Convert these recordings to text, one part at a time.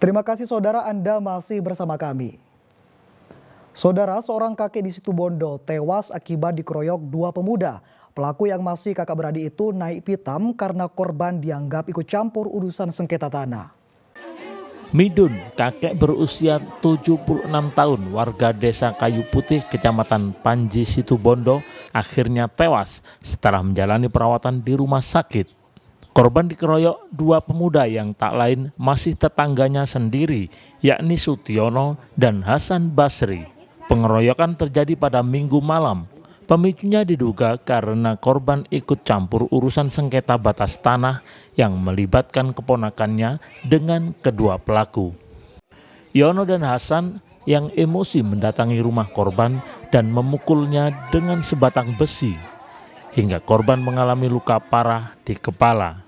Terima kasih saudara, Anda masih bersama kami. Saudara, seorang kakek di Situbondo tewas akibat dikeroyok dua pemuda. Pelaku yang masih kakak beradik itu naik pitam karena korban dianggap ikut campur urusan sengketa tanah. Midun, kakek berusia 76 tahun, warga desa Kayu Putih, kecamatan Panji, Situbondo, akhirnya tewas setelah menjalani perawatan di rumah sakit. Korban dikeroyok dua pemuda yang tak lain masih tetangganya sendiri, yakni Sutiono dan Hasan Basri. Pengeroyokan terjadi pada Minggu malam. Pemicunya diduga karena korban ikut campur urusan sengketa batas tanah yang melibatkan keponakannya dengan kedua pelaku. Yono dan Hasan yang emosi mendatangi rumah korban dan memukulnya dengan sebatang besi, hingga korban mengalami luka parah di kepala.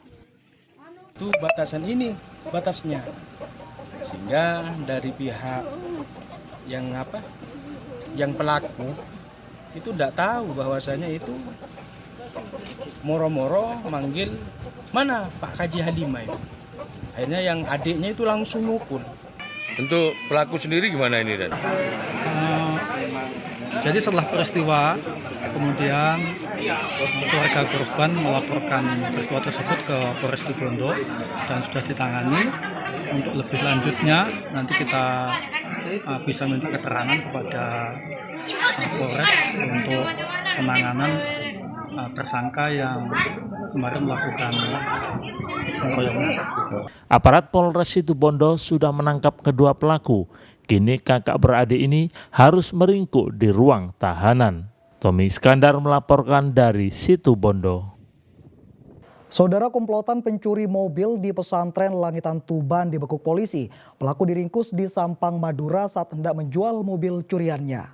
Itu batasan ini, batasnya. Sehingga dari pihak yang pelaku itu tidak tahu bahwasanya itu moro-moro manggil mana Pak Kaji Halimah itu. Akhirnya yang adiknya itu langsung mukul. Untuk pelaku sendiri gimana ini, Dan? Jadi setelah peristiwa, kemudian keluarga korban melaporkan peristiwa tersebut ke Polres Situbondo dan sudah ditangani. Untuk lebih lanjutnya nanti kita bisa minta keterangan kepada Polres untuk penanganan tersangka yang kemarin melakukan pengeroyokan. Aparat Polres Situbondo sudah menangkap kedua pelaku. Kini kakak beradik ini harus meringkuk di ruang tahanan. Tommy Iskandar melaporkan dari Situbondo. Saudara, komplotan pencuri mobil di pesantren Langitan Tuban dibekuk polisi. Pelaku diringkus di Sampang, Madura saat hendak menjual mobil curiannya.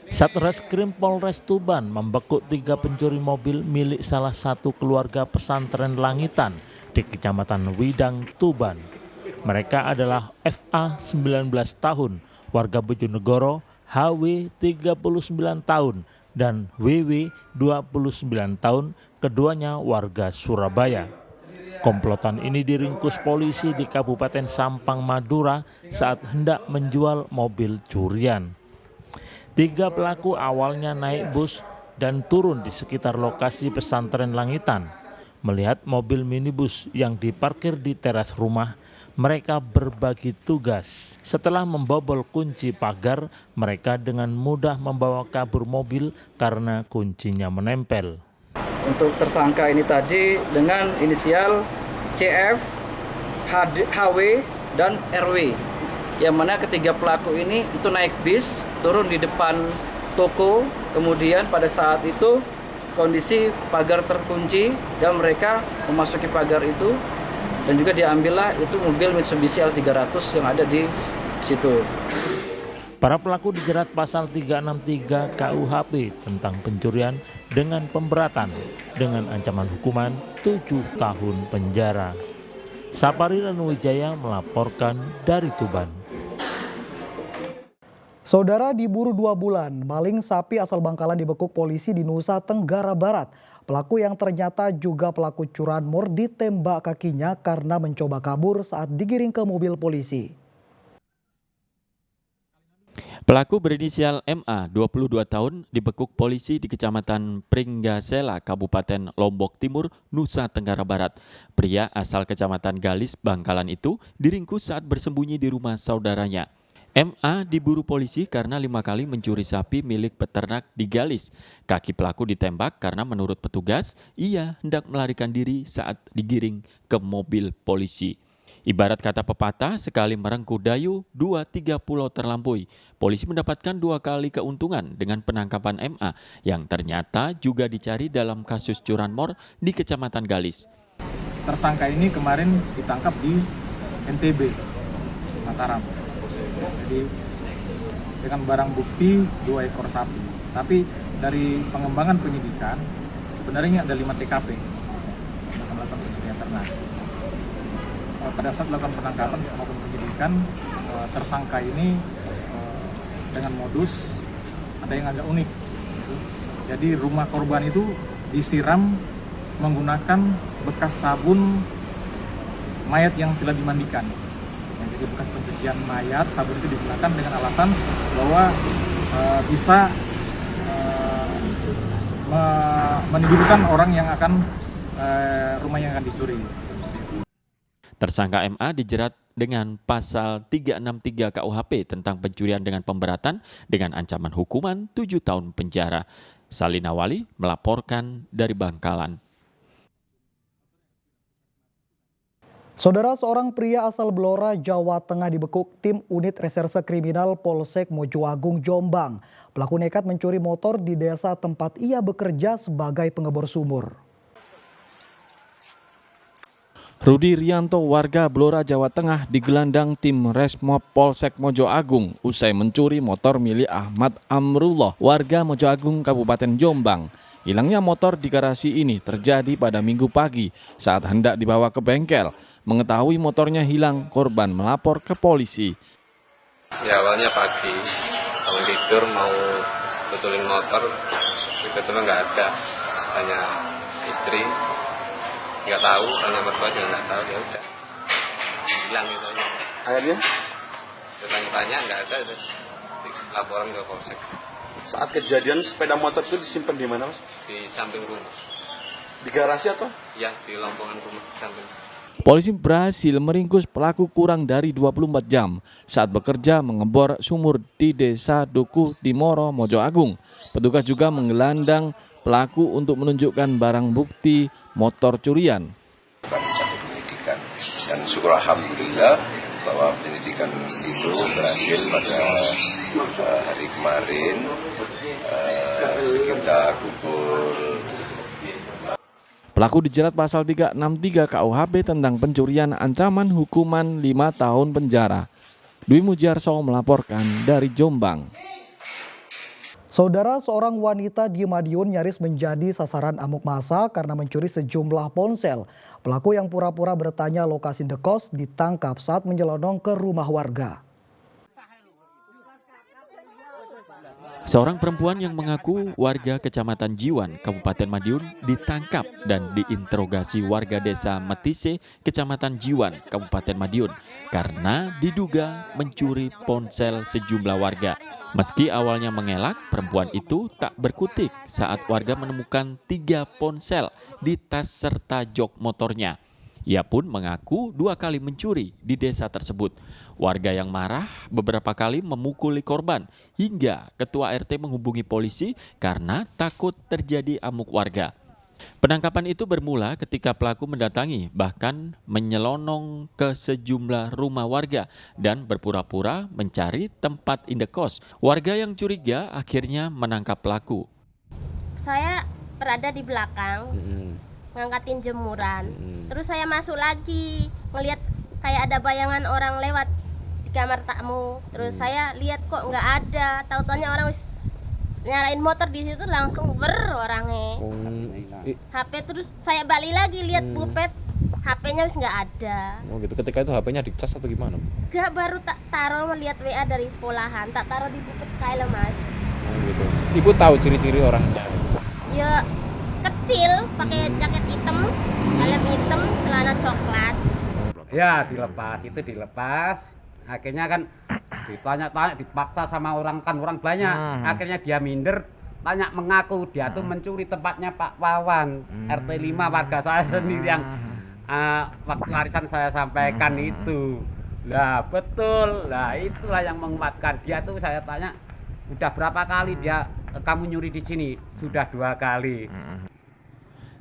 Satreskrim Polres Tuban membekuk 3 pencuri mobil milik salah satu keluarga pesantren Langitan di Kecamatan Widang, Tuban. Mereka adalah FA 19 tahun, warga Bojonegoro, HW 39 tahun, dan WW 29 tahun, keduanya warga Surabaya. Komplotan ini diringkus polisi di Kabupaten Sampang, Madura saat hendak menjual mobil curian. 3 pelaku awalnya naik bus dan turun di sekitar lokasi pesantren Langitan. Melihat mobil minibus yang diparkir di teras rumah, mereka berbagi tugas. Setelah membobol kunci pagar, mereka dengan mudah membawa kabur mobil karena kuncinya menempel. Untuk tersangka ini tadi dengan inisial CF, HW, dan RW. Yang mana ketiga pelaku ini itu naik bis, turun di depan toko, kemudian pada saat itu kondisi pagar terkunci dan mereka memasuki pagar itu dan juga diambillah itu mobil Mitsubishi L300 yang ada di situ. Para pelaku dijerat pasal 363 KUHP tentang pencurian dengan pemberatan dengan ancaman hukuman 7 tahun penjara. Sapari Ranuwijaya melaporkan dari Tuban. Saudara, diburu 2 bulan, maling sapi asal Bangkalan dibekuk polisi di Nusa Tenggara Barat. Pelaku yang ternyata juga pelaku curanmor ditembak kakinya karena mencoba kabur saat digiring ke mobil polisi. Pelaku berinisial MA, 22 tahun, dibekuk polisi di Kecamatan Pringgasela, Kabupaten Lombok Timur, Nusa Tenggara Barat. Pria asal Kecamatan Galis, Bangkalan itu diringkus saat bersembunyi di rumah saudaranya. MA diburu polisi karena 5 kali mencuri sapi milik peternak di Galis. Kaki pelaku ditembak karena menurut petugas, ia hendak melarikan diri saat digiring ke mobil polisi. Ibarat kata pepatah, sekali merengkuh dayu, 2-3 pulau terlampaui. Polisi mendapatkan 2 kali keuntungan dengan penangkapan MA yang ternyata juga dicari dalam kasus curanmor di Kecamatan Galis. Tersangka ini kemarin ditangkap di NTB, Mataram. Jadi dengan barang bukti 2 ekor sapi. Tapi dari pengembangan penyidikan sebenarnya ada 5 TKP untuk melakukan pencurian ternak. Pada saat melakukan penangkapan maupun penyidikan, tersangka ini dengan modus ada yang agak unik. Jadi rumah korban itu disiram menggunakan bekas sabun mayat yang telah dimandikan. Ya, jadi bekas pencucian mayat, sabun itu digunakan dengan alasan bahwa bisa menimbulkan orang yang akan rumah yang akan dicuri. Tersangka MA dijerat dengan pasal 363 KUHP tentang pencurian dengan pemberatan dengan ancaman hukuman 7 tahun penjara. Salina Wali melaporkan dari Bangkalan. Saudara, seorang pria asal Blora, Jawa Tengah dibekuk tim unit reserse kriminal Polsek Mojoagung, Jombang. Pelaku nekat mencuri motor di desa tempat ia bekerja sebagai pengebor sumur. Rudi Rianto, warga Blora, Jawa Tengah, digelandang tim Resmob Polsek Mojoagung usai mencuri motor milik Ahmad Amrullah, warga Mojoagung, Kabupaten Jombang. Hilangnya motor di garasi ini terjadi pada Minggu pagi saat hendak dibawa ke bengkel. Mengetahui motornya hilang, korban melapor ke polisi. Ya, awalnya pagi, bangun tidur mau betulin motor, kebetulan nggak ada, hanya istri. Nggak tahu, tanya mertua juga nggak tahu, ya udah hilang gitu aja. Akhirnya? Tanya-tanya nggak ada, itu laporan ke polsek. Saat kejadian sepeda motor itu disimpan di mana, Mas? Di samping rumah. Di garasi atau? Ya, di lompongan rumah samping. Polisi berhasil meringkus pelaku kurang dari 24 jam saat bekerja mengebor sumur di Desa Dukuh Timoro, Mojoagung. Petugas juga menggelandang pelaku untuk menunjukkan barang bukti motor curian. Penyelidikan dan syukur alhamdulillah bahwa penyelidikan itu berhasil pada hari kemarin sekitar pukul. Pelaku dijerat pasal 363 KUHP tentang pencurian, ancaman hukuman 5 tahun penjara. Dwi Mujarso melaporkan dari Jombang. Saudara, seorang wanita di Madiun nyaris menjadi sasaran amuk massa karena mencuri sejumlah ponsel. Pelaku yang pura-pura bertanya lokasi indekos ditangkap saat menyelonong ke rumah warga. Seorang perempuan yang mengaku warga Kecamatan Jiwan, Kabupaten Madiun ditangkap dan diinterogasi warga desa Metise, Kecamatan Jiwan, Kabupaten Madiun karena diduga mencuri ponsel sejumlah warga. Meski awalnya mengelak, perempuan itu tak berkutik saat warga menemukan 3 ponsel di tas serta jok motornya. Ia pun mengaku 2 kali mencuri di desa tersebut. Warga yang marah beberapa kali memukuli korban hingga ketua RT menghubungi polisi karena takut terjadi amuk warga. Penangkapan itu bermula ketika pelaku mendatangi bahkan menyelonong ke sejumlah rumah warga dan berpura-pura mencari tempat indekos. Warga yang curiga akhirnya menangkap pelaku. Saya berada di belakang. Ngangkatin jemuran, terus saya masuk lagi ngelihat kayak ada bayangan orang lewat di kamar tamu, terus saya lihat kok nggak ada, tahu-taunya orang wis nyalain motor di situ langsung orangnya. HP terus saya balik lagi lihat bupet, HP-nya wis nggak ada. Oh gitu, ketika itu HP-nya dicas atau gimana? Gak, baru tak taruh melihat WA dari sekolahan, tak taruh di bupet kayak Mas. Oh gitu. Ibu tahu ciri-ciri orangnya? Ya kecil, pakai jaket hitam, helm hitam, celana coklat. Ya dilepas. Akhirnya kan ditanya-tanya, dipaksa sama orang banyak. Akhirnya dia minder, tanya mengaku dia tuh mencuri tempatnya Pak Wawan, RT 5 warga saya sendiri yang waktu warisan saya sampaikan itu. Lah betul, lah itulah yang menguatkan dia tuh. Saya tanya, udah berapa kali dia kamu nyuri di sini? Sudah 2 kali.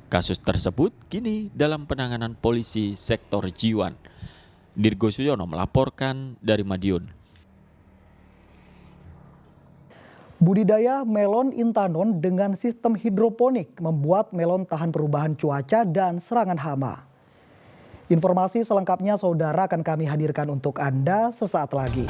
Kasus tersebut kini dalam penanganan polisi sektor Jiwan. Dirgo Suyono melaporkan dari Madiun. Budidaya melon intanon dengan sistem hidroponik membuat melon tahan perubahan cuaca dan serangan hama. Informasi selengkapnya saudara akan kami hadirkan untuk Anda sesaat lagi.